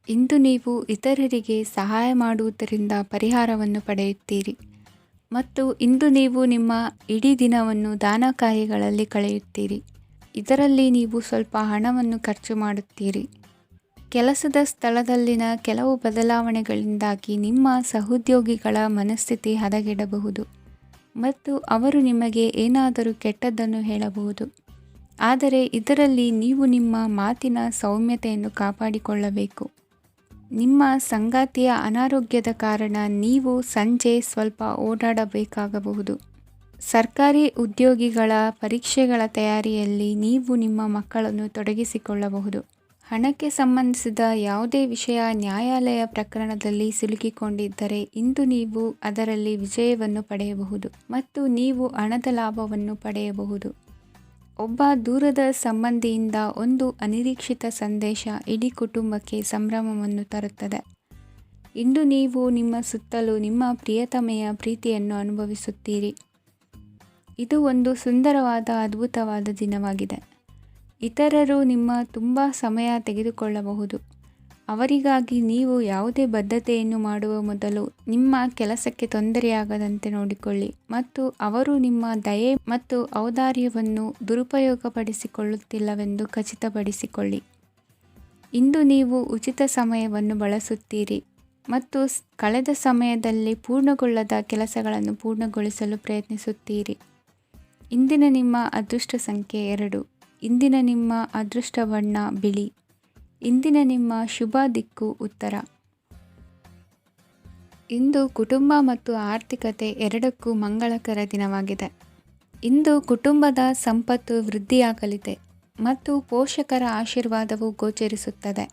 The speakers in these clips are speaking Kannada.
ಇಂದು ನೀವು ಇತರರಿಗೆ ಸಹಾಯ ಮಾಡುವುದರಿಂದ ಪರಿಹಾರವನ್ನು ಪಡೆಯುತ್ತೀರಿ ಮತ್ತು ಇಂದು ನೀವು ನಿಮ್ಮ ಇಡೀ ದಿನವನ್ನು ದಾನ ಕಾರ್ಯಗಳಲ್ಲಿ ಕಳೆಯುತ್ತೀರಿ. ಇದರಲ್ಲಿ ನೀವು ಸ್ವಲ್ಪ ಹಣವನ್ನು ಖರ್ಚು ಮಾಡುತ್ತೀರಿ. ಕೆಲಸದ ಸ್ಥಳದಲ್ಲಿನ ಕೆಲವು ಬದಲಾವಣೆಗಳಿಂದಾಗಿ ನಿಮ್ಮ ಸಹೋದ್ಯೋಗಿಗಳ ಮನಸ್ಥಿತಿ ಹದಗೆಡಬಹುದು ಮತ್ತು ಅವರು ನಿಮಗೆ ಏನಾದರೂ ಕೆಟ್ಟದ್ದನ್ನು ಹೇಳಬಹುದು. ಆದರೆ ಇದರಲ್ಲಿ ನೀವು ನಿಮ್ಮ ಮಾತಿನ ಸೌಮ್ಯತೆಯನ್ನು ಕಾಪಾಡಿಕೊಳ್ಳಬೇಕು. ನಿಮ್ಮ ಸಂಗಾತಿಯ ಅನಾರೋಗ್ಯದ ಕಾರಣ ನೀವು ಸಂಜೆ ಸ್ವಲ್ಪ ಓಡಾಡಬೇಕಾಗಬಹುದು. ಸರ್ಕಾರಿ ಉದ್ಯೋಗಿಗಳ ಪರೀಕ್ಷೆಗಳ ತಯಾರಿಯಲ್ಲಿ ನೀವು ನಿಮ್ಮ ಮಕ್ಕಳನ್ನು ತೊಡಗಿಸಿಕೊಳ್ಳಬಹುದು. ಹಣಕ್ಕೆ ಸಂಬಂಧಿಸಿದ ಯಾವುದೇ ವಿಷಯ ನ್ಯಾಯಾಲಯ ಪ್ರಕರಣದಲ್ಲಿ ಸಿಲುಕಿಕೊಂಡಿದ್ದರೆ ಇಂದು ನೀವು ಅದರಲ್ಲಿ ವಿಜಯವನ್ನು ಪಡೆಯಬಹುದು ಮತ್ತು ನೀವು ಹಣದ ಲಾಭವನ್ನು ಪಡೆಯಬಹುದು. ಒಬ್ಬ ದೂರದ ಸಂಬಂಧಿಯಿಂದ ಒಂದು ಅನಿರೀಕ್ಷಿತ ಸಂದೇಶ ಇಡೀ ಕುಟುಂಬಕ್ಕೆ ಸಂಭ್ರಮವನ್ನು ತರುತ್ತದೆ. ಇಂದು ನೀವು ನಿಮ್ಮ ಸುತ್ತಲೂ ನಿಮ್ಮ ಪ್ರಿಯತಮೆಯ ಪ್ರೀತಿಯನ್ನು ಅನುಭವಿಸುತ್ತೀರಿ. ಇದು ಒಂದು ಸುಂದರವಾದ ಅದ್ಭುತವಾದ ದಿನವಾಗಿದೆ. ಇತರರು ನಿಮ್ಮ ತುಂಬ ಸಮಯ ತೆಗೆದುಕೊಳ್ಳಬಹುದು. ಅವರಿಗಾಗಿ ನೀವು ಯಾವುದೇ ಬದ್ಧತೆಯನ್ನು ಮಾಡುವ ಮೊದಲು ನಿಮ್ಮ ಕೆಲಸಕ್ಕೆ ತೊಂದರೆಯಾಗದಂತೆ ನೋಡಿಕೊಳ್ಳಿ ಮತ್ತು ಅವರು ನಿಮ್ಮ ದಯೆ ಮತ್ತು ಔದಾರ್ಯವನ್ನು ದುರುಪಯೋಗಪಡಿಸಿಕೊಳ್ಳುತ್ತಿಲ್ಲವೆಂದು ಖಚಿತಪಡಿಸಿಕೊಳ್ಳಿ. ಇಂದು ನೀವು ಉಚಿತ ಸಮಯವನ್ನು ಬಳಸುತ್ತೀರಿ ಮತ್ತು ಕಳೆದ ಸಮಯದಲ್ಲಿ ಪೂರ್ಣಗೊಳ್ಳದ ಕೆಲಸಗಳನ್ನು ಪೂರ್ಣಗೊಳಿಸಲು ಪ್ರಯತ್ನಿಸುತ್ತೀರಿ. ಇಂದಿನ ನಿಮ್ಮ ಅದೃಷ್ಟ ಸಂಖ್ಯೆ 2. ಇಂದಿನ ನಿಮ್ಮ ಅದೃಷ್ಟ ಬಣ್ಣ ಬಿಳಿ. ಇಂದಿನ ನಿಮ್ಮ ಶುಭ ದಿಕ್ಕು ಉತ್ತರ. ಇಂದು ಕುಟುಂಬ ಮತ್ತು ಆರ್ಥಿಕತೆ ಎರಡಕ್ಕೂ ಮಂಗಳಕರ ದಿನವಾಗಿದೆ. ಇಂದು ಕುಟುಂಬದ ಸಂಪತ್ತು ವೃದ್ಧಿಯಾಗಲಿದೆ ಮತ್ತು ಪೋಷಕರ ಆಶೀರ್ವಾದವು ಗೋಚರಿಸುತ್ತದೆ.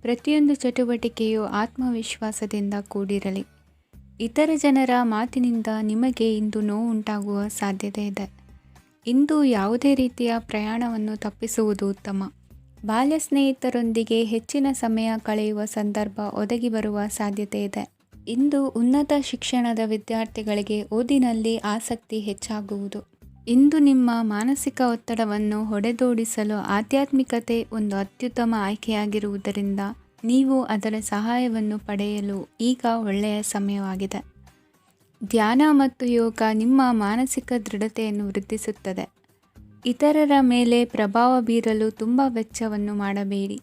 ಪ್ರತಿಯೊಂದು ಚಟುವಟಿಕೆಯು ಆತ್ಮವಿಶ್ವಾಸದಿಂದ ಕೂಡಿರಲಿ. ಇತರ ಜನರ ಮಾತಿನಿಂದ ನಿಮಗೆ ಇಂದು ನೋವುಂಟಾಗುವ ಸಾಧ್ಯತೆ ಇದೆ. ಇಂದು ಯಾವುದೇ ರೀತಿಯ ಪ್ರಯಾಣವನ್ನು ತಪ್ಪಿಸುವುದು ಉತ್ತಮ. ಬಾಲ್ಯ ಸ್ನೇಹಿತರೊಂದಿಗೆ ಹೆಚ್ಚಿನ ಸಮಯ ಕಳೆಯುವ ಸಂದರ್ಭ ಒದಗಿ ಬರುವ ಸಾಧ್ಯತೆ ಇದೆ. ಇಂದು ಉನ್ನತ ಶಿಕ್ಷಣದ ವಿದ್ಯಾರ್ಥಿಗಳಿಗೆ ಓದಿನಲ್ಲಿ ಆಸಕ್ತಿ ಹೆಚ್ಚಾಗುವುದು. ಇಂದು ನಿಮ್ಮ ಮಾನಸಿಕ ಒತ್ತಡವನ್ನು ಹೊಡೆದೋಡಿಸಲು ಆಧ್ಯಾತ್ಮಿಕತೆ ಒಂದು ಅತ್ಯುತ್ತಮ ಆಯ್ಕೆಯಾಗಿರುವುದರಿಂದ ನೀವು ಅದರ ಸಹಾಯವನ್ನು ಪಡೆಯಲು ಈಗ ಒಳ್ಳೆಯ ಸಮಯವಾಗಿದೆ. ಧ್ಯಾನ ಮತ್ತು ಯೋಗ ನಿಮ್ಮ ಮಾನಸಿಕ ದೃಢತೆಯನ್ನು ವೃದ್ಧಿಸುತ್ತದೆ. ಇತರರ ಮೇಲೆ ಪ್ರಭಾವ ಬೀರಲು ತುಂಬ ವೆಚ್ಚವನ್ನು ಮಾಡಬೇಡಿ.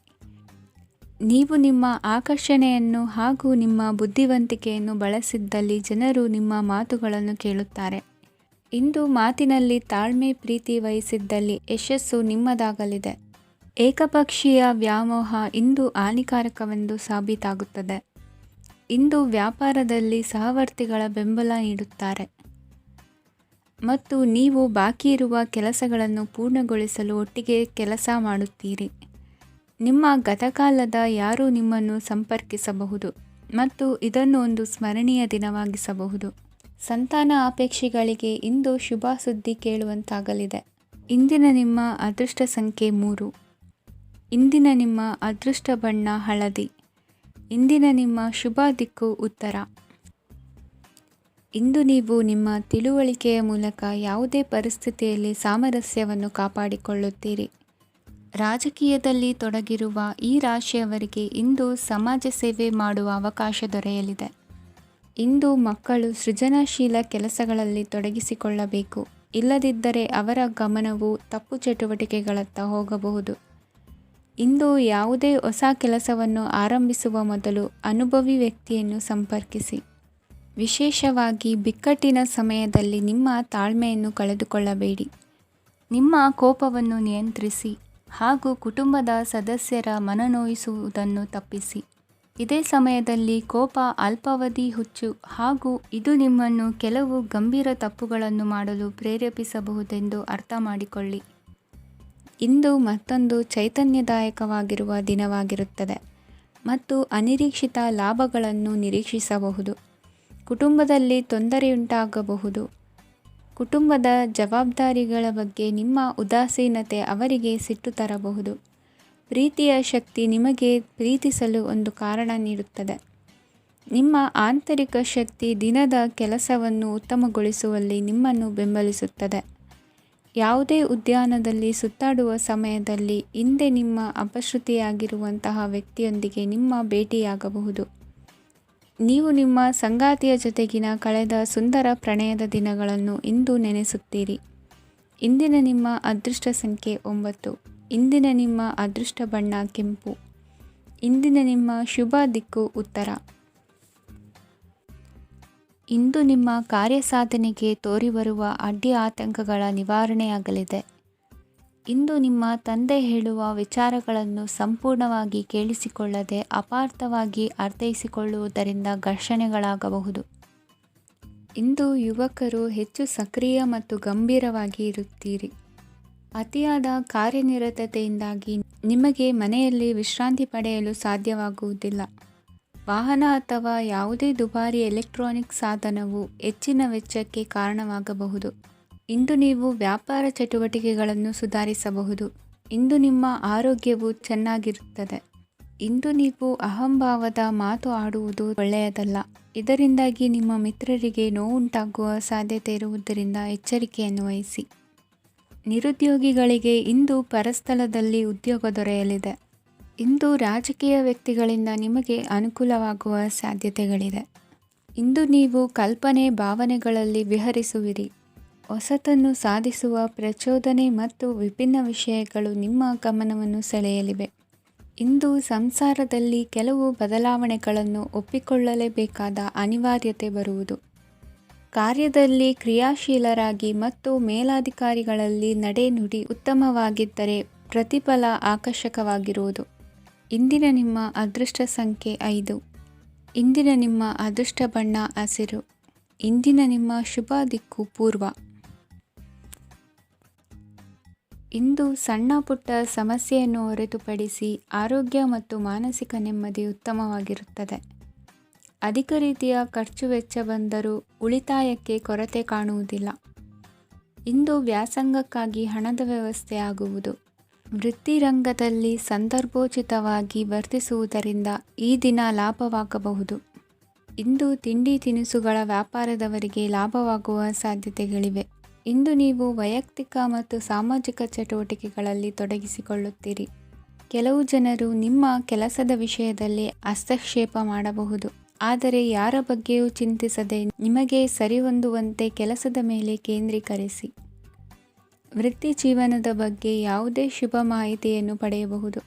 ನೀವು ನಿಮ್ಮ ಆಕರ್ಷಣೆಯನ್ನು ಹಾಗೂ ನಿಮ್ಮ ಬುದ್ಧಿವಂತಿಕೆಯನ್ನು ಬಳಸಿದ್ದಲ್ಲಿ ಜನರು ನಿಮ್ಮ ಮಾತುಗಳನ್ನು ಕೇಳುತ್ತಾರೆ. ಇಂದು ಮಾತಿನಲ್ಲಿ ತಾಳ್ಮೆ ಪ್ರೀತಿ ವಹಿಸಿದ್ದಲ್ಲಿ ಯಶಸ್ಸು ನಿಮ್ಮದಾಗಲಿದೆ. ಏಕಪಕ್ಷೀಯ ವ್ಯಾಮೋಹ ಇಂದು ಹಾನಿಕಾರಕವೆಂದು ಸಾಬೀತಾಗುತ್ತದೆ. ಇಂದು ವ್ಯಾಪಾರದಲ್ಲಿ ಸಹವರ್ತಿಗಳ ಬೆಂಬಲ ನೀಡುತ್ತಾರೆ ಮತ್ತು ನೀವು ಬಾಕಿ ಇರುವ ಕೆಲಸಗಳನ್ನು ಪೂರ್ಣಗೊಳಿಸಲು ಒಟ್ಟಿಗೆ ಕೆಲಸ ಮಾಡುತ್ತೀರಿ. ನಿಮ್ಮ ಗತಕಾಲದ ಯಾರೂ ನಿಮ್ಮನ್ನು ಸಂಪರ್ಕಿಸಬಹುದು ಮತ್ತು ಇದನ್ನು ಒಂದು ಸ್ಮರಣೀಯ ದಿನವಾಗಿಸಬಹುದು. ಸಂತಾನ ಅಪೇಕ್ಷೆಗಳಿಗೆ ಇಂದು ಶುಭ ಸುದ್ದಿ ಕೇಳುವಂತಾಗಲಿದೆ. ಇಂದಿನ ನಿಮ್ಮ ಅದೃಷ್ಟ ಸಂಖ್ಯೆ 3. ಇಂದಿನ ನಿಮ್ಮ ಅದೃಷ್ಟ ಬಣ್ಣ ಹಳದಿ. ಇಂದಿನ ನಿಮ್ಮ ಶುಭ ದಿಕ್ಕು ಉತ್ತರ. ಇಂದು ನೀವು ನಿಮ್ಮ ತಿಳುವಳಿಕೆಯ ಮೂಲಕ ಯಾವುದೇ ಪರಿಸ್ಥಿತಿಯಲ್ಲಿ ಸಾಮರಸ್ಯವನ್ನು ಕಾಪಾಡಿಕೊಳ್ಳುತ್ತೀರಿ. ರಾಜಕೀಯದಲ್ಲಿ ತೊಡಗಿರುವ ಈ ರಾಶಿಯವರಿಗೆ ಇಂದು ಸಮಾಜ ಸೇವೆ ಮಾಡುವ ಅವಕಾಶ ದೊರೆಯಲಿದೆ. ಇಂದು ಮಕ್ಕಳು ಸೃಜನಶೀಲ ಕೆಲಸಗಳಲ್ಲಿ ತೊಡಗಿಸಿಕೊಳ್ಳಬೇಕು. ಇಲ್ಲದಿದ್ದರೆ ಅವರ ಗಮನವು ತಪ್ಪು ಚಟುವಟಿಕೆಗಳತ್ತ ಹೋಗಬಹುದು. ಇಂದು ಯಾವುದೇ ಹೊಸ ಕೆಲಸವನ್ನು ಆರಂಭಿಸುವ ಮೊದಲು ಅನುಭವಿ ವ್ಯಕ್ತಿಯನ್ನು ಸಂಪರ್ಕಿಸಿ. ವಿಶೇಷವಾಗಿ ಬಿಕ್ಕಟ್ಟಿನ ಸಮಯದಲ್ಲಿ ನಿಮ್ಮ ತಾಳ್ಮೆಯನ್ನು ಕಳೆದುಕೊಳ್ಳಬೇಡಿ. ನಿಮ್ಮ ಕೋಪವನ್ನು ನಿಯಂತ್ರಿಸಿ ಹಾಗೂ ಕುಟುಂಬದ ಸದಸ್ಯರ ಮನನೊಯಿಸುವುದನ್ನು ತಪ್ಪಿಸಿ. ಇದೇ ಸಮಯದಲ್ಲಿ ಕೋಪ ಅಲ್ಪಾವಧಿ ಹುಚ್ಚು ಹಾಗೂ ಇದು ನಿಮ್ಮನ್ನು ಕೆಲವು ಗಂಭೀರ ತಪ್ಪುಗಳನ್ನು ಮಾಡಲು ಪ್ರೇರೇಪಿಸಬಹುದೆಂದು ಅರ್ಥ ಮಾಡಿಕೊಳ್ಳಿ. ಇಂದು ಮತ್ತೊಂದು ಚೈತನ್ಯದಾಯಕವಾಗಿರುವ ದಿನವಾಗಿರುತ್ತದೆ ಮತ್ತು ಅನಿರೀಕ್ಷಿತ ಲಾಭಗಳನ್ನು ನಿರೀಕ್ಷಿಸಬಹುದು. ಕುಟುಂಬದಲ್ಲಿ ತೊಂದರೆಯುಂಟಾಗಬಹುದು. ಕುಟುಂಬದ ಜವಾಬ್ದಾರಿಗಳ ಬಗ್ಗೆ ನಿಮ್ಮ ಉದಾಸೀನತೆ ಅವರಿಗೆ ಸಿಟ್ಟು ತರಬಹುದು. ಪ್ರೀತಿಯ ಶಕ್ತಿ ನಿಮಗೆ ಪ್ರೀತಿಸಲು ಒಂದು ಕಾರಣ ನೀಡುತ್ತದೆ. ನಿಮ್ಮ ಆಂತರಿಕ ಶಕ್ತಿ ದಿನದ ಕೆಲಸವನ್ನು ಉತ್ತಮಗೊಳಿಸುವಲ್ಲಿ ನಿಮ್ಮನ್ನು ಬೆಂಬಲಿಸುತ್ತದೆ. ಯಾವುದೇ ಉದ್ಯಾನದಲ್ಲಿ ಸುತ್ತಾಡುವ ಸಮಯದಲ್ಲಿ ಹಿಂದೆ ನಿಮ್ಮ ಅಪಶ್ರುತಿಯಾಗಿರುವಂತಹ ವ್ಯಕ್ತಿಯೊಂದಿಗೆ ನಿಮ್ಮ ಭೇಟಿಯಾಗಬಹುದು. ನೀವು ನಿಮ್ಮ ಸಂಗಾತಿಯ ಜೊತೆಗಿನ ಕಳೆದ ಸುಂದರ ಪ್ರಣಯದ ದಿನಗಳನ್ನು ಇಂದು ನೆನೆಸುತ್ತೀರಿ. ಇಂದಿನ ನಿಮ್ಮ ಅದೃಷ್ಟ ಸಂಖ್ಯೆ 9. ಇಂದಿನ ನಿಮ್ಮ ಅದೃಷ್ಟ ಬಣ್ಣ ಕೆಂಪು. ಇಂದಿನ ನಿಮ್ಮ ಶುಭ ದಿಕ್ಕು ಉತ್ತರ. ಇಂದು ನಿಮ್ಮ ಕಾರ್ಯಸಾಧನೆಗೆ ತೋರಿಬರುವ ಅಡ್ಡಿ ಆತಂಕಗಳ ನಿವಾರಣೆಯಾಗಲಿದೆ. ಇಂದು ನಿಮ್ಮ ತಂದೆ ಹೇಳುವ ವಿಚಾರಗಳನ್ನು ಸಂಪೂರ್ಣವಾಗಿ ಕೇಳಿಸಿಕೊಳ್ಳದೆ ಅಪಾರ್ಥವಾಗಿ ಅರ್ಥೈಸಿಕೊಳ್ಳುವುದರಿಂದ ಘರ್ಷಣೆಗಳಾಗಬಹುದು. ಇಂದು ಯುವಕರು ಹೆಚ್ಚು ಸಕ್ರಿಯ ಮತ್ತು ಗಂಭೀರವಾಗಿ ಇರುತ್ತೀರಿ. ಅತಿಯಾದ ಕಾರ್ಯನಿರತತೆಯಿಂದಾಗಿ ನಿಮಗೆ ಮನೆಯಲ್ಲಿ ವಿಶ್ರಾಂತಿ ಪಡೆಯಲು ಸಾಧ್ಯವಾಗುವುದಿಲ್ಲ. ವಾಹನ ಅಥವಾ ಯಾವುದೇ ದುಬಾರಿ ಎಲೆಕ್ಟ್ರಾನಿಕ್ ಸಾಧನವು ಹೆಚ್ಚಿನ ವೆಚ್ಚಕ್ಕೆ ಕಾರಣವಾಗಬಹುದು. ಇಂದು ನೀವು ವ್ಯಾಪಾರ ಚಟುವಟಿಕೆಗಳನ್ನು ಸುಧಾರಿಸಬಹುದು. ಇಂದು ನಿಮ್ಮ ಆರೋಗ್ಯವು ಚೆನ್ನಾಗಿರುತ್ತದೆ. ಇಂದು ನೀವು ಅಹಂಭಾವದ ಮಾತು ಆಡುವುದು ಒಳ್ಳೆಯದಲ್ಲ. ಇದರಿಂದಾಗಿ ನಿಮ್ಮ ಮಿತ್ರರಿಗೆ ನೋವುಂಟಾಗುವ ಸಾಧ್ಯತೆ ಇರುವುದರಿಂದ ಎಚ್ಚರಿಕೆಯನ್ನು ವಹಿಸಿ. ನಿರುದ್ಯೋಗಿಗಳಿಗೆ ಇಂದು ಪರಸ್ಥಳದಲ್ಲಿ ಉದ್ಯೋಗ ದೊರೆಯಲಿದೆ. ಇಂದು ರಾಜಕೀಯ ವ್ಯಕ್ತಿಗಳಿಂದ ನಿಮಗೆ ಅನುಕೂಲವಾಗುವ ಸಾಧ್ಯತೆಗಳಿದೆ. ಇಂದು ನೀವು ಕಲ್ಪನೆ ಭಾವನೆಗಳಲ್ಲಿ ವಿಹರಿಸುವಿರಿ. ಹೊಸತನ್ನು ಸಾಧಿಸುವ ಪ್ರಚೋದನೆ ಮತ್ತು ವಿಭಿನ್ನ ವಿಷಯಗಳು ನಿಮ್ಮ ಗಮನವನ್ನು ಸೆಳೆಯಲಿವೆ. ಇಂದು ಸಂಸಾರದಲ್ಲಿ ಕೆಲವು ಬದಲಾವಣೆಗಳನ್ನು ಒಪ್ಪಿಕೊಳ್ಳಲೇಬೇಕಾದ ಅನಿವಾರ್ಯತೆ ಬರುವುದು. ಕಾರ್ಯದಲ್ಲಿ ಕ್ರಿಯಾಶೀಲರಾಗಿ ಮತ್ತು ಮೇಲಾಧಿಕಾರಿಗಳಲ್ಲಿ ನಡೆನುಡಿ ಉತ್ತಮವಾಗಿದ್ದರೆ ಪ್ರತಿಫಲ ಆಕರ್ಷಕವಾಗಿರುವುದು. ಇಂದಿನ ನಿಮ್ಮ ಅದೃಷ್ಟ ಸಂಖ್ಯೆ 5. ಇಂದಿನ ನಿಮ್ಮ ಅದೃಷ್ಟ ಬಣ್ಣ ಹಸಿರು. ಇಂದಿನ ನಿಮ್ಮ ಶುಭ ದಿಕ್ಕು ಪೂರ್ವ. ಇಂದು ಸಣ್ಣ ಪುಟ್ಟ ಸಮಸ್ಯೆಯನ್ನು ಹೊರತುಪಡಿಸಿ ಆರೋಗ್ಯ ಮತ್ತು ಮಾನಸಿಕ ನೆಮ್ಮದಿ ಉತ್ತಮವಾಗಿರುತ್ತದೆ. ಅಧಿಕ ರೀತಿಯ ಖರ್ಚು ವೆಚ್ಚ ಬಂದರೂ ಉಳಿತಾಯಕ್ಕೆ ಕೊರತೆ ಕಾಣುವುದಿಲ್ಲ. ಇಂದು ವ್ಯಾಸಂಗಕ್ಕಾಗಿ ಹಣದ ವ್ಯವಸ್ಥೆ ಆಗುವುದು. ವೃತ್ತಿರಂಗದಲ್ಲಿ ಸಂದರ್ಭೋಚಿತವಾಗಿ ವರ್ತಿಸುವುದರಿಂದ ಈ ದಿನ ಲಾಭವಾಗಬಹುದು. ಇಂದು ತಿಂಡಿ ತಿನಿಸುಗಳ ವ್ಯಾಪಾರದವರಿಗೆ ಲಾಭವಾಗುವ ಸಾಧ್ಯತೆಗಳಿವೆ. ಇಂದು ನೀವು ವೈಯಕ್ತಿಕ ಮತ್ತು ಸಾಮಾಜಿಕ ಚಟುವಟಿಕೆಗಳಲ್ಲಿ ತೊಡಗಿಸಿಕೊಳ್ಳುತ್ತೀರಿ. ಕೆಲವು ಜನರು ನಿಮ್ಮ ಕೆಲಸದ ವಿಷಯದಲ್ಲಿ ಹಸ್ತಕ್ಷೇಪ ಮಾಡಬಹುದು. ಆದರೆ ಯಾರ ಬಗ್ಗೆಯೂ ಚಿಂತಿಸದೆ ನಿಮಗೆ ಸರಿಹೊಂದುವಂತೆ ಕೆಲಸದ ಮೇಲೆ ಕೇಂದ್ರೀಕರಿಸಿ. ವೃತ್ತಿ ಜೀವನದ ಬಗ್ಗೆ ಯಾವುದೇ ಶುಭ ಮಾಹಿತಿಯನ್ನು ಪಡೆಯಬಹುದು.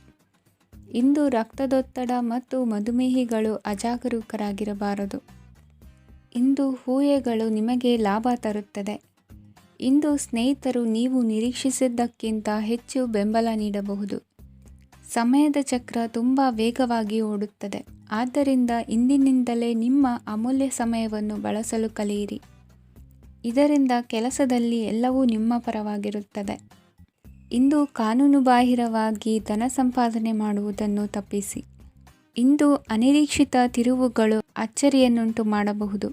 ಇಂದು ರಕ್ತದೊತ್ತಡ ಮತ್ತು ಮಧುಮೇಹಿಗಳು ಅಜಾಗರೂಕರಾಗಿರಬಾರದು. ಇಂದು ಊಹೆಗಳು ನಿಮಗೆ ಲಾಭ ತರುತ್ತದೆ. ಇಂದು ಸ್ನೇಹಿತರು ನೀವು ನಿರೀಕ್ಷಿಸಿದ್ದಕ್ಕಿಂತ ಹೆಚ್ಚು ಬೆಂಬಲ ನೀಡಬಹುದು. ಸಮಯದ ಚಕ್ರ ತುಂಬ ವೇಗವಾಗಿ ಓಡುತ್ತದೆ. ಆದ್ದರಿಂದ ಇಂದಿನಿಂದಲೇ ನಿಮ್ಮ ಅಮೂಲ್ಯ ಸಮಯವನ್ನು ಬಳಸಲು ಕಲಿಯಿರಿ. ಇದರಿಂದ ಕೆಲಸದಲ್ಲಿ ಎಲ್ಲವೂ ನಿಮ್ಮ ಪರವಾಗಿರುತ್ತದೆ. ಇಂದು ಕಾನೂನುಬಾಹಿರವಾಗಿ ಧನ ಸಂಪಾದನೆ ಮಾಡುವುದನ್ನು ತಪ್ಪಿಸಿ. ಇಂದು ಅನಿರೀಕ್ಷಿತ ತಿರುವುಗಳು ಅಚ್ಚರಿಯನ್ನುಂಟು ಮಾಡಬಹುದು.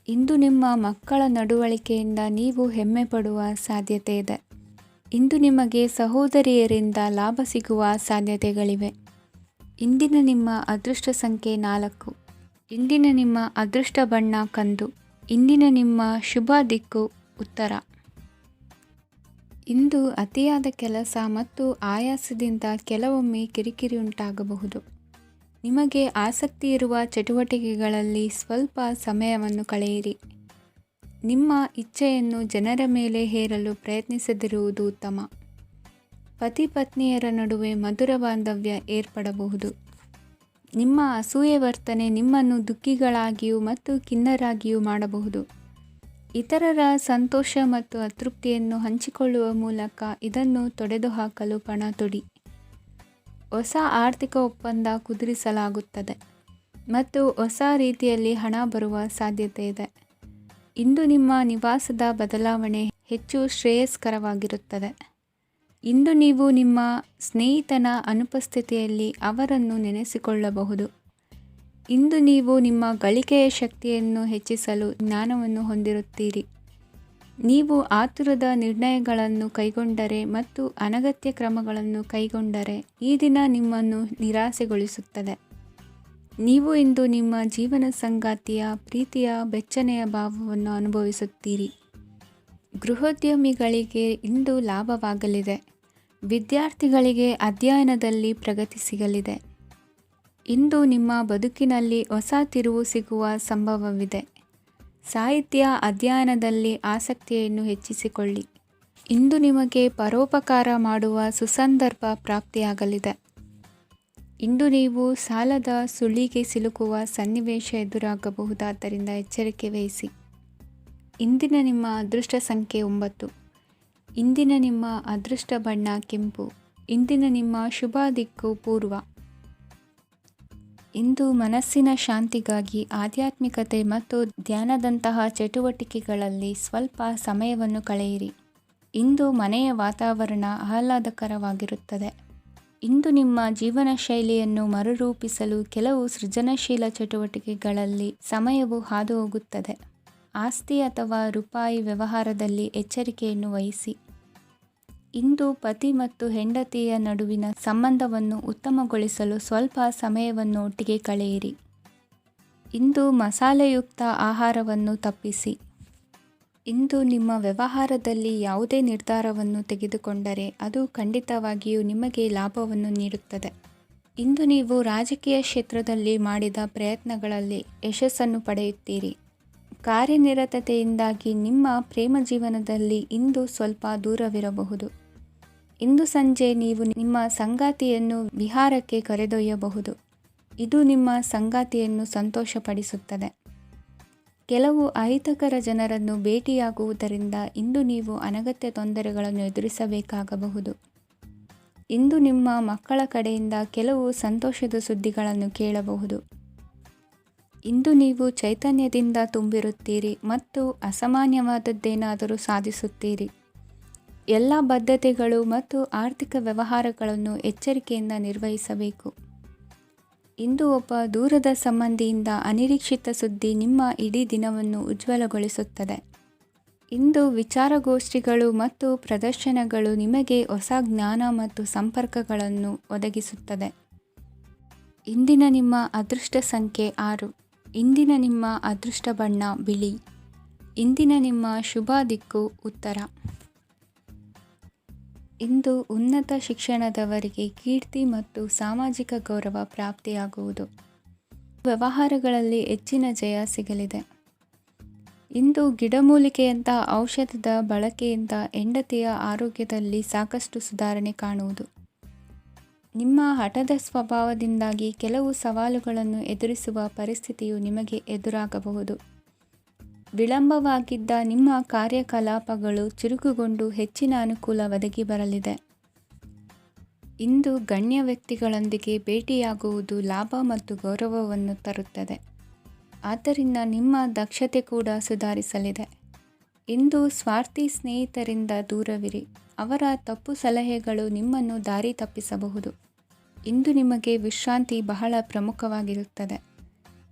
ಇಂದು ನಿಮ್ಮ ಮಕ್ಕಳ ನಡವಳಿಕೆಯಿಂದ ನೀವು ಹೆಮ್ಮೆ ಪಡುವ ಸಾಧ್ಯತೆ ಇದೆ. ಇಂದು ನಿಮಗೆ ಸಹೋದರಿಯರಿಂದ ಲಾಭ ಸಿಗುವ ಸಾಧ್ಯತೆಗಳಿವೆ. ಇಂದಿನ ನಿಮ್ಮ ಅದೃಷ್ಟ ಸಂಖ್ಯೆ 4. ಇಂದಿನ ನಿಮ್ಮ ಅದೃಷ್ಟ ಬಣ್ಣ ಕಂದು. ಇಂದಿನ ನಿಮ್ಮ ಶುಭ ದಿಕ್ಕು ಉತ್ತರ. ಇಂದು ಅತಿಯಾದ ಕೆಲಸ ಮತ್ತು ಆಯಾಸದಿಂದ ಕೆಲವೊಮ್ಮೆ ಕಿರಿಕಿರಿ ಉಂಟಾಗಬಹುದು. ನಿಮಗೆ ಆಸಕ್ತಿ ಇರುವ ಚಟುವಟಿಕೆಗಳಲ್ಲಿ ಸ್ವಲ್ಪ ಸಮಯವನ್ನು ಕಳೆಯಿರಿ. ನಿಮ್ಮ ಇಚ್ಛೆಯನ್ನು ಜನರ ಮೇಲೆ ಹೇರಲು ಪ್ರಯತ್ನಿಸದಿರುವುದು ಉತ್ತಮ. ಪತಿ ಪತ್ನಿಯರ ನಡುವೆ ಮಧುರ ಬಾಂಧವ್ಯ ಏರ್ಪಡಬಹುದು. ನಿಮ್ಮ ಅಸೂಯೆ ವರ್ತನೆ ನಿಮ್ಮನ್ನು ದುಃಖಿಗಳಾಗಿಯೂ ಮತ್ತು ಖಿನ್ನರಾಗಿಯೂ ಮಾಡಬಹುದು. ಇತರರ ಸಂತೋಷ ಮತ್ತು ಅತೃಪ್ತಿಯನ್ನು ಹಂಚಿಕೊಳ್ಳುವ ಮೂಲಕ ಇದನ್ನು ತೊಡೆದುಹಾಕಲು ಪಣ ತೊಡಿ. ಹೊಸ ಆರ್ಥಿಕ ಒಪ್ಪಂದ ಕುದುರಿಸಲಾಗುತ್ತದೆ ಮತ್ತು ಹೊಸ ರೀತಿಯಲ್ಲಿ ಹಣ ಬರುವ ಸಾಧ್ಯತೆ ಇದೆ. ಇಂದು ನಿಮ್ಮ ನಿವಾಸದ ಬದಲಾವಣೆ ಹೆಚ್ಚು ಶ್ರೇಯಸ್ಕರವಾಗಿರುತ್ತದೆ. ಇಂದು ನೀವು ನಿಮ್ಮ ಸ್ನೇಹಿತನ ಅನುಪಸ್ಥಿತಿಯಲ್ಲಿ ಅವರನ್ನು ನೆನೆಸಿಕೊಳ್ಳಬಹುದು. ಇಂದು ನೀವು ನಿಮ್ಮ ಗಳಿಕೆಯ ಶಕ್ತಿಯನ್ನು ಹೆಚ್ಚಿಸಲು ಜ್ಞಾನವನ್ನು ಹೊಂದಿರುತ್ತೀರಿ. ನೀವು ಆತುರದ ನಿರ್ಣಯಗಳನ್ನು ಕೈಗೊಂಡರೆ ಮತ್ತು ಅನಗತ್ಯ ಕ್ರಮಗಳನ್ನು ಕೈಗೊಂಡರೆ ಈ ದಿನ ನಿಮ್ಮನ್ನು ನಿರಾಸೆಗೊಳಿಸುತ್ತದೆ. ನೀವು ಇಂದು ನಿಮ್ಮ ಜೀವನ ಸಂಗಾತಿಯ ಪ್ರೀತಿಯ ಬೆಚ್ಚನೆಯ ಭಾವವನ್ನು ಅನುಭವಿಸುತ್ತೀರಿ. ಗೃಹೋದ್ಯಮಿಗಳಿಗೆ ಇಂದು ಲಾಭವಾಗಲಿದೆ. ವಿದ್ಯಾರ್ಥಿಗಳಿಗೆ ಅಧ್ಯಯನದಲ್ಲಿ ಪ್ರಗತಿ ಸಿಗಲಿದೆ. ಇಂದು ನಿಮ್ಮ ಬದುಕಿನಲ್ಲಿ ಹೊಸ ತಿರುವು ಸಿಗುವ ಸಂಭವವಿದೆ. ಸಾಹಿತ್ಯ ಅಧ್ಯಯನದಲ್ಲಿ ಆಸಕ್ತಿಯನ್ನು ಹೆಚ್ಚಿಸಿಕೊಳ್ಳಿ. ಇಂದು ನಿಮಗೆ ಪರೋಪಕಾರ ಮಾಡುವ ಸುಸಂದರ್ಭ ಪ್ರಾಪ್ತಿಯಾಗಲಿದೆ. ಇಂದು ನೀವು ಸಾಲದ ಸುಳಿಗೆ ಸಿಲುಕುವ ಸನ್ನಿವೇಶ ಎದುರಾಗಬಹುದಾದ್ದರಿಂದ ಎಚ್ಚರಿಕೆ ವಹಿಸಿ. ಇಂದಿನ ನಿಮ್ಮ ಅದೃಷ್ಟ ಸಂಖ್ಯೆ 9. ಇಂದಿನ ನಿಮ್ಮ ಅದೃಷ್ಟ ಬಣ್ಣ ಕೆಂಪು. ಇಂದಿನ ನಿಮ್ಮ ಶುಭ ದಿಕ್ಕು ಪೂರ್ವ. ಇಂದು ಮನಸ್ಸಿನ ಶಾಂತಿಗಾಗಿ ಆಧ್ಯಾತ್ಮಿಕತೆ ಮತ್ತು ಧ್ಯಾನದಂತಹ ಚಟುವಟಿಕೆಗಳಲ್ಲಿ ಸ್ವಲ್ಪ ಸಮಯವನ್ನು ಕಳೆಯಿರಿ. ಇಂದು ಮನೆಯ ವಾತಾವರಣ ಆಹ್ಲಾದಕರವಾಗಿರುತ್ತದೆ. ಇಂದು ನಿಮ್ಮ ಜೀವನ ಶೈಲಿಯನ್ನು ಮರುರೂಪಿಸಲು ಕೆಲವು ಸೃಜನಶೀಲ ಚಟುವಟಿಕೆಗಳಲ್ಲಿ ಸಮಯವು ಹಾದುಹೋಗುತ್ತದೆ. ಆಸ್ತಿ ಅಥವಾ ರೂಪಾಯಿ ವ್ಯವಹಾರದಲ್ಲಿ ಎಚ್ಚರಿಕೆಯನ್ನು ವಹಿಸಿ. ಇಂದು ಪತಿ ಮತ್ತು ಹೆಂಡತಿಯ ನಡುವಿನ ಸಂಬಂಧವನ್ನು ಉತ್ತಮಗೊಳಿಸಲು ಸ್ವಲ್ಪ ಸಮಯವನ್ನು ಒಟ್ಟಿಗೆ ಕಳೆಯಿರಿ. ಇಂದು ಮಸಾಲೆಯುಕ್ತ ಆಹಾರವನ್ನು ತಪ್ಪಿಸಿ. ಇಂದು ನಿಮ್ಮ ವ್ಯವಹಾರದಲ್ಲಿ ಯಾವುದೇ ನಿರ್ಧಾರವನ್ನು ತೆಗೆದುಕೊಂಡರೆ ಅದು ಖಂಡಿತವಾಗಿಯೂ ನಿಮಗೆ ಲಾಭವನ್ನು ನೀಡುತ್ತದೆ. ಇಂದು ನೀವು ರಾಜಕೀಯ ಕ್ಷೇತ್ರದಲ್ಲಿ ಮಾಡಿದ ಪ್ರಯತ್ನಗಳಲ್ಲಿ ಯಶಸ್ಸನ್ನು ಪಡೆಯುತ್ತೀರಿ. ಕಾರ್ಯನಿರತತೆಯಿಂದಾಗಿ ನಿಮ್ಮ ಪ್ರೇಮ ಜೀವನದಲ್ಲಿ ಇಂದು ಸ್ವಲ್ಪ ದೂರವಿರಬಹುದು. ಇಂದು ಸಂಜೆ ನೀವು ನಿಮ್ಮ ಸಂಗಾತಿಯನ್ನು ವಿಹಾರಕ್ಕೆ ಕರೆದೊಯ್ಯಬಹುದು. ಇದು ನಿಮ್ಮ ಸಂಗಾತಿಯನ್ನು ಸಂತೋಷಪಡಿಸುತ್ತದೆ. ಕೆಲವು ಅಹಿತಕರ ಜನರನ್ನು ಭೇಟಿಯಾಗುವುದರಿಂದ ಇಂದು ನೀವು ಅನಗತ್ಯ ತೊಂದರೆಗಳನ್ನು ಎದುರಿಸಬೇಕಾಗಬಹುದು. ಇಂದು ನಿಮ್ಮ ಮಕ್ಕಳ ಕಡೆಯಿಂದ ಕೆಲವು ಸಂತೋಷದ ಸುದ್ದಿಗಳನ್ನು ಕೇಳಬಹುದು. ಇಂದು ನೀವು ಚೈತನ್ಯದಿಂದ ತುಂಬಿರುತ್ತೀರಿ ಮತ್ತು ಅಸಾಮಾನ್ಯವಾದದ್ದೇನಾದರೂ ಸಾಧಿಸುತ್ತೀರಿ. ಎಲ್ಲ ಬದ್ಧತೆಗಳು ಮತ್ತು ಆರ್ಥಿಕ ವ್ಯವಹಾರಗಳನ್ನು ಎಚ್ಚರಿಕೆಯಿಂದ ನಿರ್ವಹಿಸಬೇಕು. ಇಂದು ಒಬ್ಬ ದೂರದ ಸಂಬಂಧಿಯಿಂದ ಅನಿರೀಕ್ಷಿತ ಸುದ್ದಿ ನಿಮ್ಮ ಇಡೀ ದಿನವನ್ನು ಉಜ್ವಲಗೊಳಿಸುತ್ತದೆ. ಇಂದು ವಿಚಾರಗೋಷ್ಠಿಗಳು ಮತ್ತು ಪ್ರದರ್ಶನಗಳು ನಿಮಗೆ ಹೊಸ ಜ್ಞಾನ ಮತ್ತು ಸಂಪರ್ಕಗಳನ್ನು ಒದಗಿಸುತ್ತದೆ. ಇಂದಿನ ನಿಮ್ಮ ಅದೃಷ್ಟ ಸಂಖ್ಯೆ 6. ಇಂದಿನ ನಿಮ್ಮ ಅದೃಷ್ಟ ಬಣ್ಣ ಬಿಳಿ. ಇಂದಿನ ನಿಮ್ಮ ಶುಭ ದಿಕ್ಕು ಉತ್ತರ. ಇಂದು ಉನ್ನತ ಶಿಕ್ಷಣದವರಿಗೆ ಕೀರ್ತಿ ಮತ್ತು ಸಾಮಾಜಿಕ ಗೌರವ ಪ್ರಾಪ್ತಿಯಾಗುವುದು. ವ್ಯವಹಾರಗಳಲ್ಲಿ ಹೆಚ್ಚಿನ ಜಯ ಸಿಗಲಿದೆ. ಇಂದು ಗಿಡಮೂಲಿಕೆಯಂತಹ ಔಷಧದ ಬಳಕೆಯಿಂದ ಹೆಂಡತಿಯ ಆರೋಗ್ಯದಲ್ಲಿ ಸಾಕಷ್ಟು ಸುಧಾರಣೆ ಕಾಣುವುದು. ನಿಮ್ಮ ಹಠದ ಸ್ವಭಾವದಿಂದಾಗಿ ಕೆಲವು ಸವಾಲುಗಳನ್ನು ಎದುರಿಸುವ ಪರಿಸ್ಥಿತಿಯು ನಿಮಗೆ ಎದುರಾಗಬಹುದು. ವಿಳಂಬವಾಗಿದ್ದ ನಿಮ್ಮ ಕಾರ್ಯಕಲಾಪಗಳು ಚುರುಕುಗೊಂಡು ಹೆಚ್ಚಿನ ಅನುಕೂಲ ಒದಗಿ ಬರಲಿದೆ. ಇಂದು ಗಣ್ಯ ವ್ಯಕ್ತಿಗಳೊಂದಿಗೆ ಭೇಟಿಯಾಗುವುದು ಲಾಭ ಮತ್ತು ಗೌರವವನ್ನು ತರುತ್ತದೆ. ಆದ್ದರಿಂದ ನಿಮ್ಮ ದಕ್ಷತೆ ಕೂಡ ಸುಧಾರಿಸಲಿದೆ. ಇಂದು ಸ್ವಾರ್ಥಿ ಸ್ನೇಹಿತರಿಂದ ದೂರವಿರಿ. ಅವರ ತಪ್ಪು ಸಲಹೆಗಳು ನಿಮ್ಮನ್ನು ದಾರಿ ತಪ್ಪಿಸಬಹುದು. ಇಂದು ನಿಮಗೆ ವಿಶ್ರಾಂತಿ ಬಹಳ ಪ್ರಮುಖವಾಗಿರುತ್ತದೆ.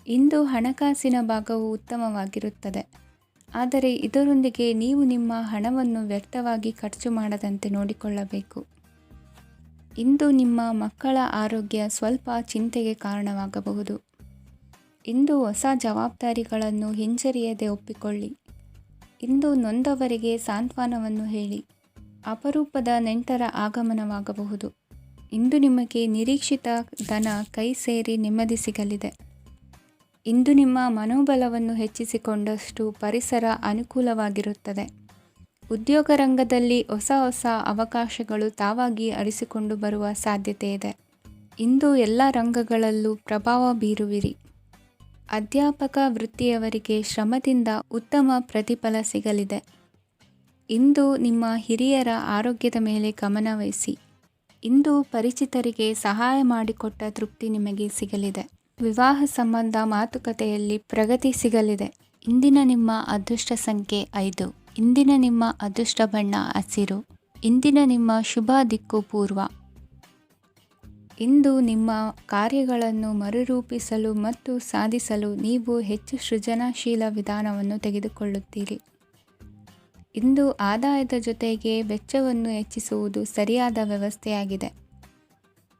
ಇಂದು ಹಣಕಾಸಿನ ಭಾಗವು ಉತ್ತಮವಾಗಿರುತ್ತದೆ. ಆದರೆ ಇದರೊಂದಿಗೆ ನೀವು ನಿಮ್ಮ ಹಣವನ್ನು ವ್ಯರ್ಥವಾಗಿ ಖರ್ಚು ಮಾಡದಂತೆ ನೋಡಿಕೊಳ್ಳಬೇಕು. ಇಂದು ನಿಮ್ಮ ಮಕ್ಕಳ ಆರೋಗ್ಯ ಸ್ವಲ್ಪ ಚಿಂತೆಗೆ ಕಾರಣವಾಗಬಹುದು. ಇಂದು ಹೊಸ ಜವಾಬ್ದಾರಿಗಳನ್ನು ಹಿಂಜರಿಯದೆ ಒಪ್ಪಿಕೊಳ್ಳಿ. ಇಂದು ನೊಂದವರಿಗೆ ಸಾಂತ್ವನವನ್ನು ಹೇಳಿ. ಅಪರೂಪದ ನೆಂಟರ ಆಗಮನವಾಗಬಹುದು. ಇಂದು ನಿಮಗೆ ನಿರೀಕ್ಷಿತ ಧನ ಕೈ ಸೇರಿ ನೆಮ್ಮದಿ ಸಿಗಲಿದೆ. ಇಂದು ನಿಮ್ಮ ಮನೋಬಲವನ್ನು ಹೆಚ್ಚಿಸಿಕೊಂಡಷ್ಟು ಪರಿಸರ ಅನುಕೂಲವಾಗಿರುತ್ತದೆ. ಉದ್ಯೋಗ ರಂಗದಲ್ಲಿ ಹೊಸ ಹೊಸ ಅವಕಾಶಗಳು ತಾವಾಗಿ ಅರಿಸಿಕೊಂಡು ಬರುವ ಸಾಧ್ಯತೆ ಇದೆ. ಇಂದು ಎಲ್ಲ ರಂಗಗಳಲ್ಲೂ ಪ್ರಭಾವ ಬೀರುವಿರಿ. ಅಧ್ಯಾಪಕ ವೃತ್ತಿಯವರಿಗೆ ಶ್ರಮದಿಂದ ಉತ್ತಮ ಪ್ರತಿಫಲ ಸಿಗಲಿದೆ. ಇಂದು ನಿಮ್ಮ ಹಿರಿಯರ ಆರೋಗ್ಯದ ಮೇಲೆ ಗಮನವಹಿಸಿ. ಇಂದು ಪರಿಚಿತರಿಗೆ ಸಹಾಯ ಮಾಡಿಕೊಟ್ಟ ತೃಪ್ತಿ ನಿಮಗೆ ಸಿಗಲಿದೆ. ವಿವಾಹ ಸಂಬಂಧ ಮಾತುಕತೆಯಲ್ಲಿ ಪ್ರಗತಿ ಸಿಗಲಿದೆ. ಇಂದಿನ ನಿಮ್ಮ ಅದೃಷ್ಟ ಸಂಖ್ಯೆ 5. ಇಂದಿನ ನಿಮ್ಮ ಅದೃಷ್ಟ ಬಣ್ಣ ಹಸಿರು. ಇಂದಿನ ನಿಮ್ಮ ಶುಭ ದಿಕ್ಕು ಪೂರ್ವ. ಇಂದು ನಿಮ್ಮ ಕಾರ್ಯಗಳನ್ನು ಮರುರೂಪಿಸಲು ಮತ್ತು ಸಾಧಿಸಲು ನೀವು ಹೆಚ್ಚು ಸೃಜನಶೀಲ ವಿಧಾನವನ್ನು ತೆಗೆದುಕೊಳ್ಳುತ್ತೀರಿ. ಇಂದು ಆದಾಯದ ಜೊತೆಗೆ ವೆಚ್ಚವನ್ನು ಹೆಚ್ಚಿಸುವುದು ಸರಿಯಾದ ವ್ಯವಸ್ಥೆಯಾಗಿದೆ.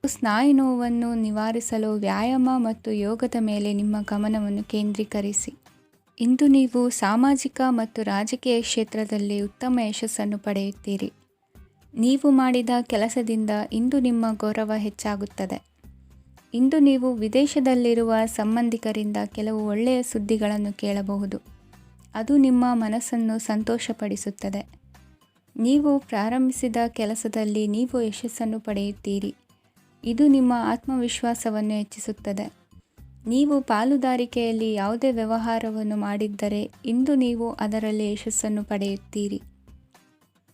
ಸ್ನಾಯು ನೋವನ್ನು ನಿವಾರಿಸಲು ವ್ಯಾಯಾಮ ಮತ್ತು ಯೋಗದ ಮೇಲೆ ನಿಮ್ಮ ಗಮನವನ್ನು ಕೇಂದ್ರೀಕರಿಸಿ. ಇಂದು ನೀವು ಸಾಮಾಜಿಕ ಮತ್ತು ರಾಜಕೀಯ ಕ್ಷೇತ್ರದಲ್ಲಿ ಉತ್ತಮ ಯಶಸ್ಸನ್ನು ಪಡೆಯುತ್ತೀರಿ. ನೀವು ಮಾಡಿದ ಕೆಲಸದಿಂದ ಇಂದು ನಿಮ್ಮ ಗೌರವ ಹೆಚ್ಚಾಗುತ್ತದೆ. ಇಂದು ನೀವು ವಿದೇಶದಲ್ಲಿರುವ ಸಂಬಂಧಿಕರಿಂದ ಕೆಲವು ಒಳ್ಳೆಯ ಸುದ್ದಿಗಳನ್ನು ಕೇಳಬಹುದು. ಅದು ನಿಮ್ಮ ಮನಸ್ಸನ್ನು ಸಂತೋಷಪಡಿಸುತ್ತದೆ. ನೀವು ಪ್ರಾರಂಭಿಸಿದ ಕೆಲಸದಲ್ಲಿ ನೀವು ಯಶಸ್ಸನ್ನು ಪಡೆಯುತ್ತೀರಿ. ಇದು ನಿಮ್ಮ ಆತ್ಮವಿಶ್ವಾಸವನ್ನು ಹೆಚ್ಚಿಸುತ್ತದೆ. ನೀವು ಪಾಲುದಾರಿಕೆಯಲ್ಲಿ ಯಾವುದೇ ವ್ಯವಹಾರವನ್ನು ಮಾಡಿದ್ದರೆ ಇಂದು ನೀವು ಅದರಲ್ಲಿ ಯಶಸ್ಸನ್ನು ಪಡೆಯುತ್ತೀರಿ.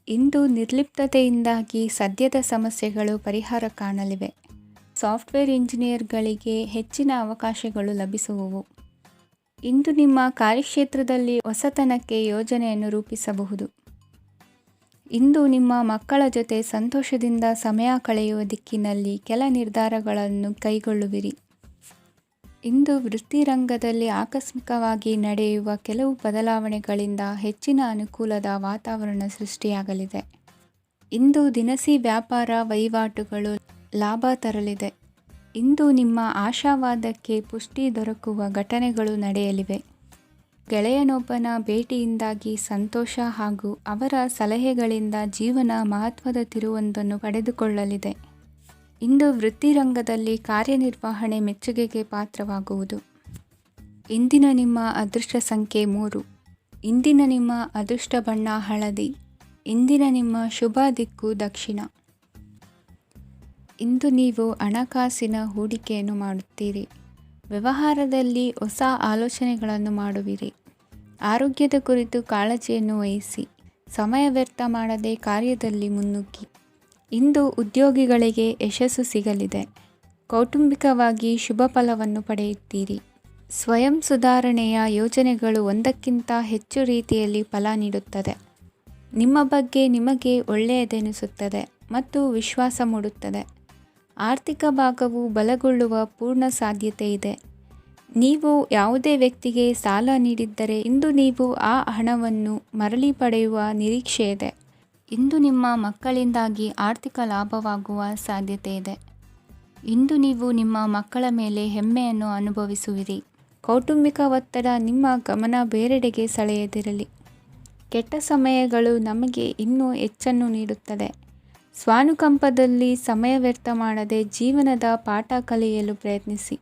ಇಂದು ನಿರ್ಲಿಪ್ತತೆಯಿಂದಾಗಿ ಸದ್ಯದ ಸಮಸ್ಯೆಗಳು ಪರಿಹಾರ ಕಾಣಲಿವೆ. ಸಾಫ್ಟ್ವೇರ್ ಇಂಜಿನಿಯರ್ಗಳಿಗೆ ಹೆಚ್ಚಿನ ಅವಕಾಶಗಳು ಲಭಿಸುವವು. ಇಂದು ನಿಮ್ಮ ಕಾರ್ಯಕ್ಷೇತ್ರದಲ್ಲಿ ಹೊಸತನಕ್ಕೆ ಯೋಜನೆಯನ್ನು ರೂಪಿಸಬಹುದು. ಇಂದು ನಿಮ್ಮ ಮಕ್ಕಳ ಜೊತೆ ಸಂತೋಷದಿಂದ ಸಮಯ ಕಳೆಯುವ ದಿಕ್ಕಿನಲ್ಲಿ ಕೆಲ ನಿರ್ಧಾರಗಳನ್ನು ಕೈಗೊಳ್ಳುವಿರಿ. ಇಂದು ವೃತ್ತಿರಂಗದಲ್ಲಿ ಆಕಸ್ಮಿಕವಾಗಿ ನಡೆಯುವ ಕೆಲವು ಬದಲಾವಣೆಗಳಿಂದ ಹೆಚ್ಚಿನ ಅನುಕೂಲದ ವಾತಾವರಣ ಸೃಷ್ಟಿಯಾಗಲಿದೆ. ಇಂದು ದಿನಸಿ ವ್ಯಾಪಾರ ವಹಿವಾಟುಗಳು ಲಾಭ ತರಲಿದೆ. ಇಂದು ನಿಮ್ಮ ಆಶಾವಾದಕ್ಕೆ ಪುಷ್ಟಿ ದೊರಕುವ ಘಟನೆಗಳು ನಡೆಯಲಿವೆ. ಗೆಳೆಯನೊಬ್ಬನ ಭೇಟಿಯಿಂದಾಗಿ ಸಂತೋಷ ಹಾಗೂ ಅವರ ಸಲಹೆಗಳಿಂದ ಜೀವನ ಮಹತ್ವದ ತಿರುವೊಂದನ್ನು ಪಡೆದುಕೊಳ್ಳಲಿದೆ. ಇಂದು ವೃತ್ತಿರಂಗದಲ್ಲಿ ಕಾರ್ಯನಿರ್ವಹಣೆ ಮೆಚ್ಚುಗೆಗೆ ಪಾತ್ರವಾಗುವುದು. ಇಂದಿನ ನಿಮ್ಮ ಅದೃಷ್ಟ ಸಂಖ್ಯೆ 3. ಇಂದಿನ ನಿಮ್ಮ ಅದೃಷ್ಟ ಬಣ್ಣ ಹಳದಿ. ಇಂದಿನ ನಿಮ್ಮ ಶುಭ ದಿಕ್ಕು ದಕ್ಷಿಣ. ಇಂದು ನೀವು ಹಣಕಾಸಿನ ಹೂಡಿಕೆಯನ್ನು ಮಾಡುತ್ತೀರಿ. ವ್ಯವಹಾರದಲ್ಲಿ ಹೊಸ ಆಲೋಚನೆಗಳನ್ನು ಮಾಡುವಿರಿ. ಆರೋಗ್ಯದ ಕುರಿತು ಕಾಳಜಿಯನ್ನು ವಹಿಸಿ. ಸಮಯ ವ್ಯರ್ಥ ಮಾಡದೆ ಕಾರ್ಯದಲ್ಲಿ ಮುನ್ನುಗ್ಗಿ. ಇಂದು ಉದ್ಯೋಗಿಗಳಿಗೆ ಯಶಸ್ಸು ಸಿಗಲಿದೆ. ಕೌಟುಂಬಿಕವಾಗಿ ಶುಭ ಫಲವನ್ನು ಪಡೆಯುತ್ತೀರಿ. ಸ್ವಯಂ ಸುಧಾರಣೆಯ ಯೋಜನೆಗಳು ಒಂದಕ್ಕಿಂತ ಹೆಚ್ಚು ರೀತಿಯಲ್ಲಿ ಫಲ ನೀಡುತ್ತದೆ. ನಿಮ್ಮ ಬಗ್ಗೆ ನಿಮಗೆ ಒಳ್ಳೆಯದೆನಿಸುತ್ತದೆ ಮತ್ತು ವಿಶ್ವಾಸ ಮೂಡುತ್ತದೆ. ಆರ್ಥಿಕ ಭಾಗವು ಬಲಗೊಳ್ಳುವ ಪೂರ್ಣ ಸಾಧ್ಯತೆ ಇದೆ. ನೀವು ಯಾವುದೇ ವ್ಯಕ್ತಿಗೆ ಸಾಲ ನೀಡಿದ್ದರೆ ಇಂದು ನೀವು ಆ ಹಣವನ್ನು ಮರಳಿ ಪಡೆಯುವ ನಿರೀಕ್ಷೆ ಇದೆ. ಇಂದು ನಿಮ್ಮ ಮಕ್ಕಳಿಂದಾಗಿ ಆರ್ಥಿಕ ಲಾಭವಾಗುವ ಸಾಧ್ಯತೆ ಇದೆ. ಇಂದು ನೀವು ನಿಮ್ಮ ಮಕ್ಕಳ ಮೇಲೆ ಹೆಮ್ಮೆಯನ್ನು ಅನುಭವಿಸುವಿರಿ. ಕೌಟುಂಬಿಕ ಒತ್ತಡ ನಿಮ್ಮ ಗಮನ ಬೇರೆಡೆಗೆ ಸೆಳೆಯದಿರಲಿ. ಕೆಟ್ಟ ಸಮಯಗಳು ನಮಗೆ ಇನ್ನೂ ಹೆಚ್ಚನ್ನು ನೀಡುತ್ತದೆ. ಸ್ವಾನುಕಂಪದಲ್ಲಿ ಸಮಯ ವ್ಯರ್ಥ ಮಾಡದೆ ಜೀವನದ ಪಾಠ ಕಲಿಯಲು ಪ್ರಯತ್ನಿಸಿ.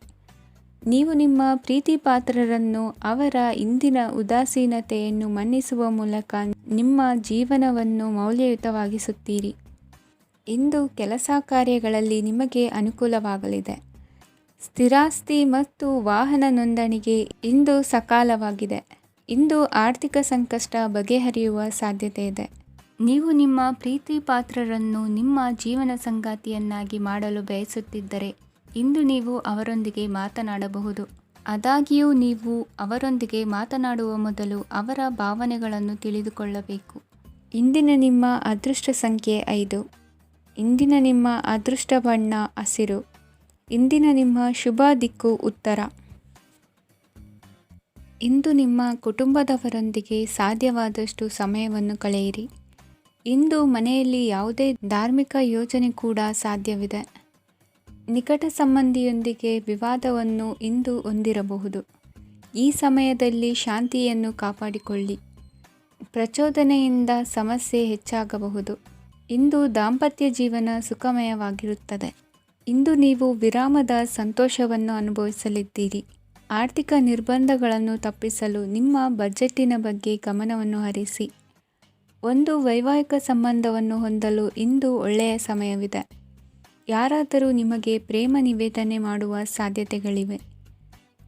ನೀವು ನಿಮ್ಮ ಪ್ರೀತಿ ಪಾತ್ರರನ್ನು ಅವರ ಇಂದಿನ ಉದಾಸೀನತೆಯನ್ನು ಮನ್ನಿಸುವ ಮೂಲಕ ನಿಮ್ಮ ಜೀವನವನ್ನು ಮೌಲ್ಯಯುತವಾಗಿಸುತ್ತೀರಿ. ಇಂದು ಕೆಲಸ ಕಾರ್ಯಗಳಲ್ಲಿ ನಿಮಗೆ ಅನುಕೂಲವಾಗಲಿದೆ. ಸ್ಥಿರಾಸ್ತಿ ಮತ್ತು ವಾಹನ ನೋಂದಣಿಗೆ ಇಂದು ಸಕಾಲವಾಗಿದೆ. ಇಂದು ಆರ್ಥಿಕ ಸಂಕಷ್ಟ ಬಗೆಹರಿಯುವ ಸಾಧ್ಯತೆ ಇದೆ. ನೀವು ನಿಮ್ಮ ಪ್ರೀತಿ ಪಾತ್ರರನ್ನು ನಿಮ್ಮ ಜೀವನ ಸಂಗಾತಿಯನ್ನಾಗಿ ಮಾಡಲು ಬಯಸುತ್ತಿದ್ದರೆ ಇಂದು ನೀವು ಅವರೊಂದಿಗೆ ಮಾತನಾಡಬಹುದು. ಆದಾಗ್ಯೂ ನೀವು ಅವರೊಂದಿಗೆ ಮಾತನಾಡುವ ಮೊದಲು ಅವರ ಭಾವನೆಗಳನ್ನು ತಿಳಿದುಕೊಳ್ಳಬೇಕು. ಇಂದಿನ ನಿಮ್ಮ ಅದೃಷ್ಟ ಸಂಖ್ಯೆ 5. ಇಂದಿನ ನಿಮ್ಮ ಅದೃಷ್ಟ ಬಣ್ಣ ಹಸಿರು. ಇಂದಿನ ನಿಮ್ಮ ಶುಭ ದಿಕ್ಕು ಉತ್ತರ. ಇಂದು ನಿಮ್ಮ ಕುಟುಂಬದವರೊಂದಿಗೆ ಸಾಧ್ಯವಾದಷ್ಟು ಸಮಯವನ್ನು ಕಳೆಯಿರಿ. ಇಂದು ಮನೆಯಲ್ಲಿ ಯಾವುದೇ ಧಾರ್ಮಿಕ ಯೋಜನೆ ಕೂಡ ಸಾಧ್ಯವಿದೆ. ನಿಕಟ ಸಂಬಂಧಿಯೊಂದಿಗೆ ವಿವಾದವನ್ನು ಇಂದು ಹೊಂದಿರಬಹುದು. ಈ ಸಮಯದಲ್ಲಿ ಶಾಂತಿಯನ್ನು ಕಾಪಾಡಿಕೊಳ್ಳಿ. ಪ್ರಚೋದನೆಯಿಂದ ಸಮಸ್ಯೆ ಹೆಚ್ಚಾಗಬಹುದು. ಇಂದು ದಾಂಪತ್ಯ ಜೀವನ ಸುಖಮಯವಾಗಿರುತ್ತದೆ. ಇಂದು ನೀವು ವಿರಾಮದ ಸಂತೋಷವನ್ನು ಅನುಭವಿಸಲಿದ್ದೀರಿ. ಆರ್ಥಿಕ ನಿರ್ಬಂಧಗಳನ್ನು ತಪ್ಪಿಸಲು ನಿಮ್ಮ ಬಜೆಟ್ಟಿನ ಬಗ್ಗೆ ಗಮನವನ್ನು ಹರಿಸಿ. ಒಂದು ವೈವಾಹಿಕ ಸಂಬಂಧವನ್ನು ಹೊಂದಲು ಇಂದು ಒಳ್ಳೆಯ ಸಮಯವಿದೆ. ಯಾರಾದರೂ ನಿಮಗೆ ಪ್ರೇಮ ನಿವೇದನೆ ಮಾಡುವ ಸಾಧ್ಯತೆಗಳಿವೆ.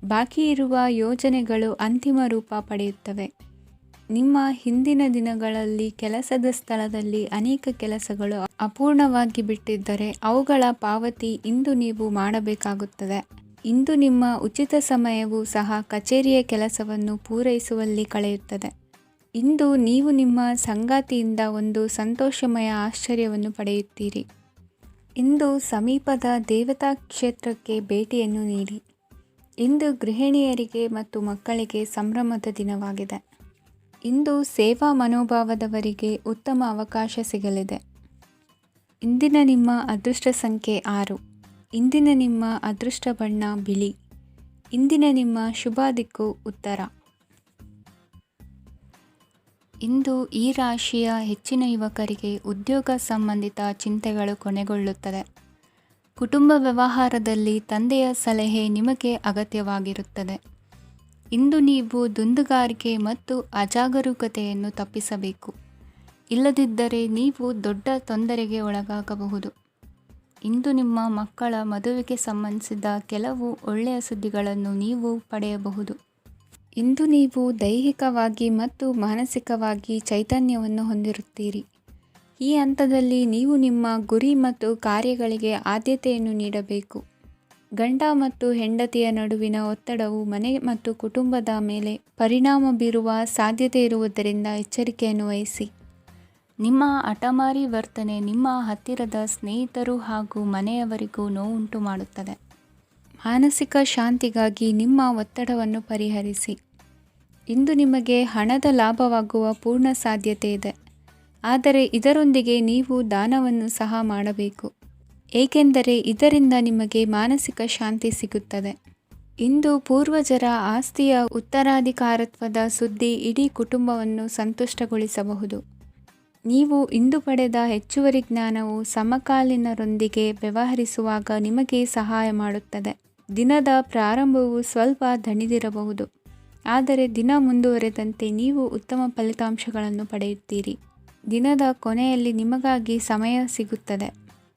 ಬಾಕಿ ಇರುವ ಯೋಜನೆಗಳು ಅಂತಿಮ ರೂಪ ಪಡೆಯುತ್ತವೆ. ನಿಮ್ಮ ಹಿಂದಿನ ದಿನಗಳಲ್ಲಿ ಕೆಲಸದ ಸ್ಥಳದಲ್ಲಿ ಅನೇಕ ಕೆಲಸಗಳು ಅಪೂರ್ಣವಾಗಿ ಬಿಟ್ಟಿದ್ದರೆ ಅವುಗಳ ಪಾವತಿ ಇಂದು ನೀವು ಮಾಡಬೇಕಾಗುತ್ತದೆ. ಇಂದು ನಿಮ್ಮ ಉಚಿತ ಸಮಯವು ಸಹ ಕಚೇರಿಯ ಕೆಲಸವನ್ನು ಪೂರೈಸುವಲ್ಲಿ ಕಳೆಯುತ್ತದೆ. ಇಂದು ನೀವು ನಿಮ್ಮ ಸಂಗಾತಿಯಿಂದ ಒಂದು ಸಂತೋಷಮಯ ಆಶ್ಚರ್ಯವನ್ನು ಪಡೆಯುತ್ತೀರಿ. ಇಂದು ಸಮೀಪದ ದೇವತಾ ಕ್ಷೇತ್ರಕ್ಕೆ ಭೇಟಿಯನ್ನು ನೀಡಿ. ಇಂದು ಗೃಹಿಣಿಯರಿಗೆ ಮತ್ತು ಮಕ್ಕಳಿಗೆ ಸಂಭ್ರಮದ ದಿನವಾಗಿದೆ. ಇಂದು ಸೇವಾ ಮನೋಭಾವದವರಿಗೆ ಉತ್ತಮ ಅವಕಾಶ ಸಿಗಲಿದೆ. ಇಂದಿನ ನಿಮ್ಮ ಅದೃಷ್ಟ ಸಂಖ್ಯೆ 6. ಇಂದಿನ ನಿಮ್ಮ ಅದೃಷ್ಟ ಬಣ್ಣ ಬಿಳಿ. ಇಂದಿನ ನಿಮ್ಮ ಶುಭ ದಿಕ್ಕು ಉತ್ತರ. ಇಂದು ಈ ರಾಶಿಯ ಹೆಚ್ಚಿನ ಯುವಕರಿಗೆ ಉದ್ಯೋಗ ಸಂಬಂಧಿತ ಚಿಂತೆಗಳು ಕೊನೆಗೊಳ್ಳುತ್ತದೆ. ಕುಟುಂಬ ವ್ಯವಹಾರದಲ್ಲಿ ತಂದೆಯ ಸಲಹೆ ನಿಮಗೆ ಅಗತ್ಯವಾಗಿರುತ್ತದೆ. ಇಂದು ನೀವು ದುಂದುಗಾರಿಕೆ ಮತ್ತು ಅಜಾಗರೂಕತೆಯನ್ನು ತಪ್ಪಿಸಬೇಕು. ಇಲ್ಲದಿದ್ದರೆ ನೀವು ದೊಡ್ಡ ತೊಂದರೆಗೆ ಒಳಗಾಗಬಹುದು. ಇಂದು ನಿಮ್ಮ ಮಕ್ಕಳ ಮದುವೆಗೆ ಸಂಬಂಧಿಸಿದ ಕೆಲವು ಒಳ್ಳೆಯ ಸುದ್ದಿಗಳನ್ನು ನೀವು ಪಡೆಯಬಹುದು. ಇಂದು ನೀವು ದೈಹಿಕವಾಗಿ ಮತ್ತು ಮಾನಸಿಕವಾಗಿ ಚೈತನ್ಯವನ್ನು ಹೊಂದಿರುತ್ತೀರಿ. ಈ ಹಂತದಲ್ಲಿ ನೀವು ನಿಮ್ಮ ಗುರಿ ಮತ್ತು ಕಾರ್ಯಗಳಿಗೆ ಆದ್ಯತೆಯನ್ನು ನೀಡಬೇಕು. ಗಂಡ ಮತ್ತು ಹೆಂಡತಿಯ ನಡುವಿನ ಒತ್ತಡವು ಮನೆ ಮತ್ತು ಕುಟುಂಬದ ಮೇಲೆ ಪರಿಣಾಮ ಬೀರುವ ಸಾಧ್ಯತೆ ಇರುವುದರಿಂದ ಎಚ್ಚರಿಕೆಯನ್ನು ವಹಿಸಿ. ನಿಮ್ಮ ಹಠಮಾರಿ ವರ್ತನೆ ನಿಮ್ಮ ಹತ್ತಿರದ ಸ್ನೇಹಿತರು ಹಾಗೂ ಮನೆಯವರಿಗೂ ನೋವುಂಟು ಮಾಡುತ್ತದೆ. ಮಾನಸಿಕ ಶಾಂತಿಗಾಗಿ ನಿಮ್ಮ ಒತ್ತಡವನ್ನು ಪರಿಹರಿಸಿ. ಇಂದು ನಿಮಗೆ ಹಣದ ಲಾಭವಾಗುವ ಪೂರ್ಣ ಸಾಧ್ಯತೆ ಇದೆ, ಆದರೆ ಇದರೊಂದಿಗೆ ನೀವು ದಾನವನ್ನು ಸಹ ಮಾಡಬೇಕು, ಏಕೆಂದರೆ ಇದರಿಂದ ನಿಮಗೆ ಮಾನಸಿಕ ಶಾಂತಿ ಸಿಗುತ್ತದೆ. ಇಂದು ಪೂರ್ವಜರ ಆಸ್ತಿಯ ಉತ್ತರಾಧಿಕಾರತ್ವದ ಸುದ್ದಿ ಇಡೀ ಕುಟುಂಬವನ್ನು ಸಂತುಷ್ಟಗೊಳಿಸಬಹುದು. ನೀವು ಇಂದು ಪಡೆದ ಹೆಚ್ಚುವರಿ ಜ್ಞಾನವು ಸಮಕಾಲೀನರೊಂದಿಗೆ ವ್ಯವಹರಿಸುವಾಗ ನಿಮಗೆ ಸಹಾಯ ಮಾಡುತ್ತದೆ. ದಿನದ ಪ್ರಾರಂಭವು ಸ್ವಲ್ಪ ದಣಿದಿರಬಹುದು, ಆದರೆ ದಿನ ಮುಂದುವರೆದಂತೆ ನೀವು ಉತ್ತಮ ಫಲಿತಾಂಶಗಳನ್ನು ಪಡೆಯುತ್ತೀರಿ. ದಿನದ ಕೊನೆಯಲ್ಲಿ ನಿಮಗಾಗಿ ಸಮಯ ಸಿಗುತ್ತದೆ.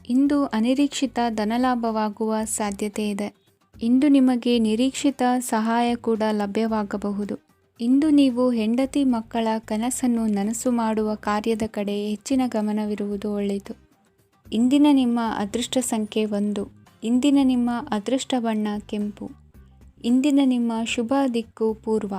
ಇಂದು ಅನಿರೀಕ್ಷಿತ ಧನಲಾಭವಾಗುವ ಸಾಧ್ಯತೆ ಇದೆ. ಇಂದು ನಿಮಗೆ ನಿರೀಕ್ಷಿತ ಸಹಾಯ ಕೂಡ ಲಭ್ಯವಾಗಬಹುದು. ಇಂದು ನೀವು ಹೆಂಡತಿ ಮಕ್ಕಳ ಕನಸನ್ನು ನನಸು ಮಾಡುವ ಕಾರ್ಯದ ಕಡೆ ಹೆಚ್ಚಿನ ಗಮನವಿರುವುದು ಒಳ್ಳೆಯದು. ಇಂದಿನ ನಿಮ್ಮ ಅದೃಷ್ಟ ಸಂಖ್ಯೆ 1. ಇಂದಿನ ನಿಮ್ಮ ಅದೃಷ್ಟ ಬಣ್ಣ ಕೆಂಪು. ಇಂದಿನ ನಿಮ್ಮ ಶುಭ ದಿಕ್ಕು ಪೂರ್ವ.